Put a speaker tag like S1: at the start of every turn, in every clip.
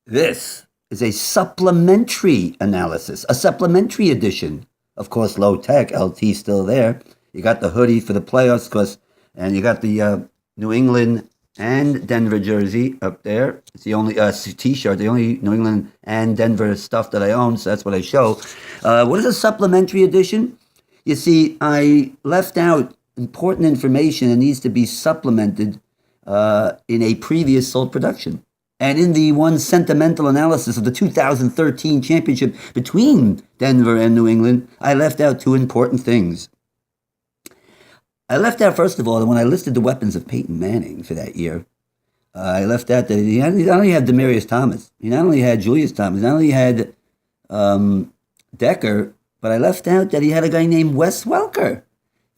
S1: This is a supplementary analysis, a supplementary edition. Of course, low tech, LT still there. You got the hoodie for the playoffs, and you got the New England and Denver jersey up there. It's the only T-shirt, the only New England and Denver stuff that I own, so that's what I show. What is a supplementary edition? You see, I left out important information that needs to be supplemented in a previous sold production. And in the one sentimental analysis of the 2013 championship between Denver and New England, I left out two important things. I left out, first of all, that when I listed the weapons of Peyton Manning for that year, I left out that he not only had Demaryius Thomas, he not only had Julius Thomas, not only had Decker, but I left out that he had a guy named Wes Welker.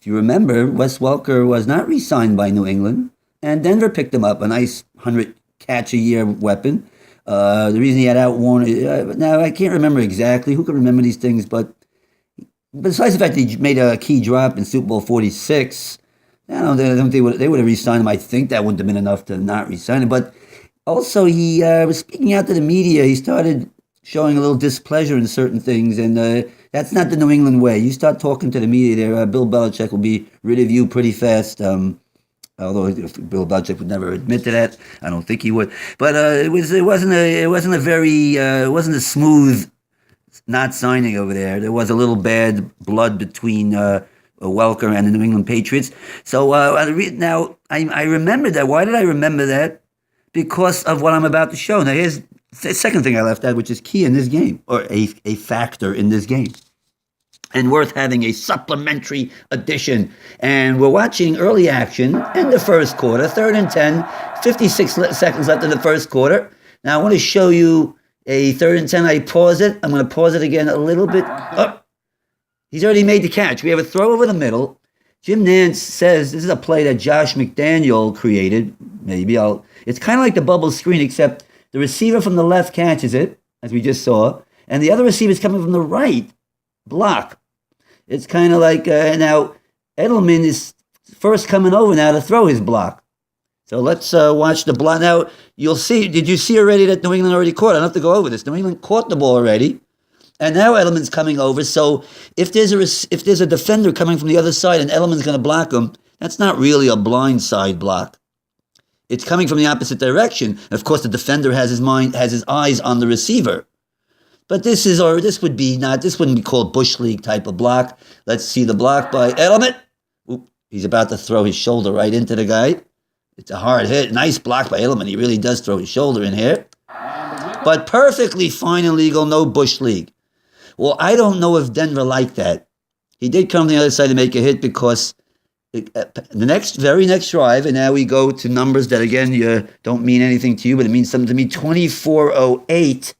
S1: If you remember, Wes Welker was not re-signed by New England, and Denver picked him up, a nice 100-catch-a-year weapon. The reason he had outworn, now I can't remember exactly, who can remember these things, but besides the fact that he made a key drop in Super Bowl 46, I don't think they would have re-signed him. I think that wouldn't have been enough to not re-sign him. But also, he was speaking out to the media. He started showing a little displeasure in certain things, and that's not the New England way. You start talking to the media there, Bill Belichick will be rid of you pretty fast. Although Bill Belichick would never admit to that, I don't think he would. But it wasn't a smooth not signing over there. There was a little bad blood between Welker and the New England Patriots. So now I remember that. Why did I remember that? Because of what I'm about to show. Now here's the second thing I left out, which is key in this game, or a factor in this game, and worth having a supplementary edition. And we're watching early action in the first quarter, 3rd and 10, 56 seconds left in the first quarter. Now I want to show you a 3rd and 10. I pause it. I'm going to pause it again a little bit. Oh, he's already made the catch. We have a throw over the middle. Jim Nantz says this is a play that Josh McDaniel created. It's kind of like the bubble screen, except the receiver from the left catches it, as we just saw, and the other receiver is coming from the right block. It's kind of like, now Edelman is first coming over now to throw his block. So let's watch the block. Now, you'll see, did you see already that New England already caught? I don't have to go over this. New England caught the ball already. And now Edelman's coming over. So if there's a defender coming from the other side and Edelman's going to block him, that's not really a blind side block. It's coming from the opposite direction. And of course, the defender has his eyes on the receiver. But this wouldn't be called Bush League type of block. Let's see the block by Edelman. Oop, he's about to throw his shoulder right into the guy. It's a hard hit. Nice block by Edelman. He really does throw his shoulder in here. But perfectly fine and legal, no Bush League. Well, I don't know if Denver liked that. He did come to the other side to make a hit because the very next drive, and now we go to numbers that, again, don't mean anything to you, but it means something to me, 24:08.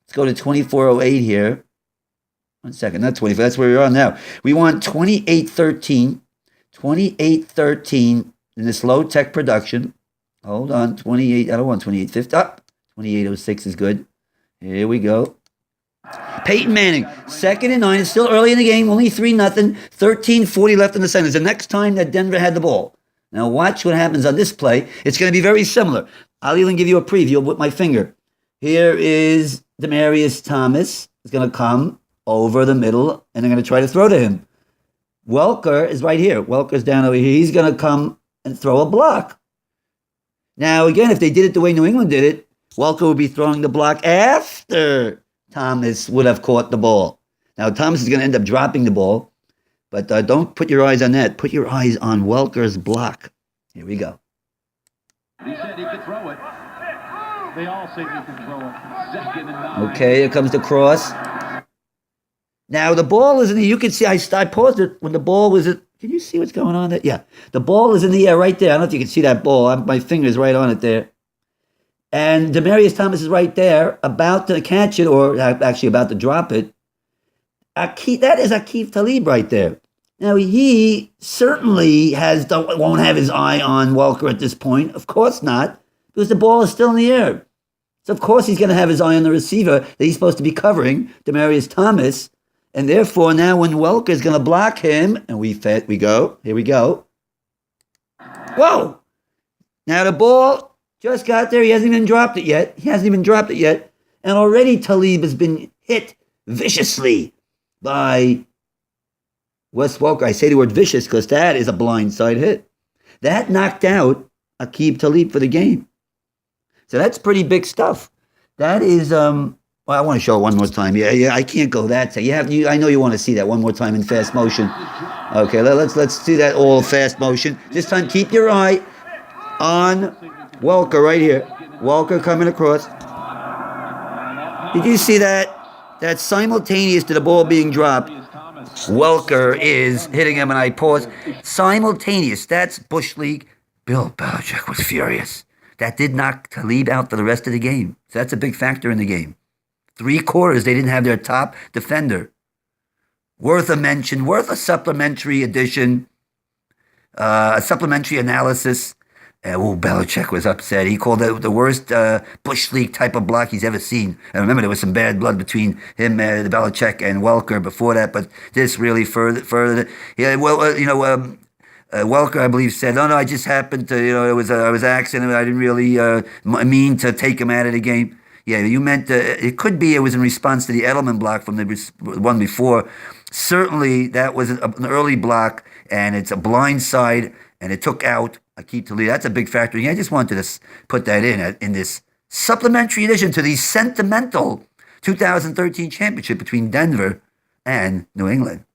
S1: Let's go to 24:08 here. 1 second, not 24. That's where we are now. We want 28:13. 28:13 in this low-tech production. Hold on, 28. I don't want 28:50. 28:06 is good. Here we go. Peyton Manning, 2nd and 9. It's still early in the game. Only 3-0. 13:40 left in the second. It's the next time that Denver had the ball. Now watch what happens on this play. It's going to be very similar. I'll even give you a preview with my finger. Here is Demaryius Thomas. Is going to come over the middle, and they're going to try to throw to him. Welker is right here. Welker's down over here. He's going to come and throw a block. Now, again, if they did it the way New England did it, Welker would be throwing the block after Thomas would have caught the ball. Now, Thomas is going to end up dropping the ball, but don't put your eyes on that. Put your eyes on Welker's block. Here we go.
S2: He said he could throw it. They all said he could throw it. 2nd and 9.
S1: Okay, here comes the cross. Now, the ball is in the, you can see, I paused it when the ball was at, can you see what's going on there? Yeah, the ball is in the air right there. I don't know if you can see that ball. My finger's right on it there. And Demaryius Thomas is right there, about to catch it, or actually about to drop it. That is Aqib Talib right there. Now, he certainly won't have his eye on Welker at this point. Of course not, because the ball is still in the air. So, of course, he's going to have his eye on the receiver that he's supposed to be covering, Demaryius Thomas. And therefore, now when Welker is going to block him, and we go. Here we go. Whoa! Now the ball just got there. He hasn't even dropped it yet. And already Talib has been hit viciously by Wes Welker. I say the word vicious because that is a blindside hit. That knocked out Aqib Talib for the game. So that's pretty big stuff. That is, well, I want to show it one more time. Yeah, I can't go that. I know you want to see that one more time in fast motion. Okay, let's do that all fast motion. This time, keep your eye on Welker right here. Welker coming across. Did you see that? That's simultaneous to the ball being dropped. Welker is hitting him, and I pause. Simultaneous. That's Bush League. Bill Belichick was furious. That did knock Talib out for the rest of the game. So that's a big factor in the game. 3 quarters, they didn't have their top defender. Worth a mention, worth a supplementary edition, a supplementary analysis. Belichick was upset. He called it the worst Bush League type of block he's ever seen. And remember, there was some bad blood between him, Belichick, and Welker before that. But this really further. Yeah, Welker, I believe, said, "No, I just happened to, I was accident. I didn't really mean to take him out of the game." Yeah, you meant it could be it was in response to the Edelman block from the one before. Certainly, that was an early block, and it's a blind side, and it took out Aqib Talib. That's a big factor. Yeah, I just wanted to put that in this supplementary addition to the sentimental 2013 championship between Denver and New England.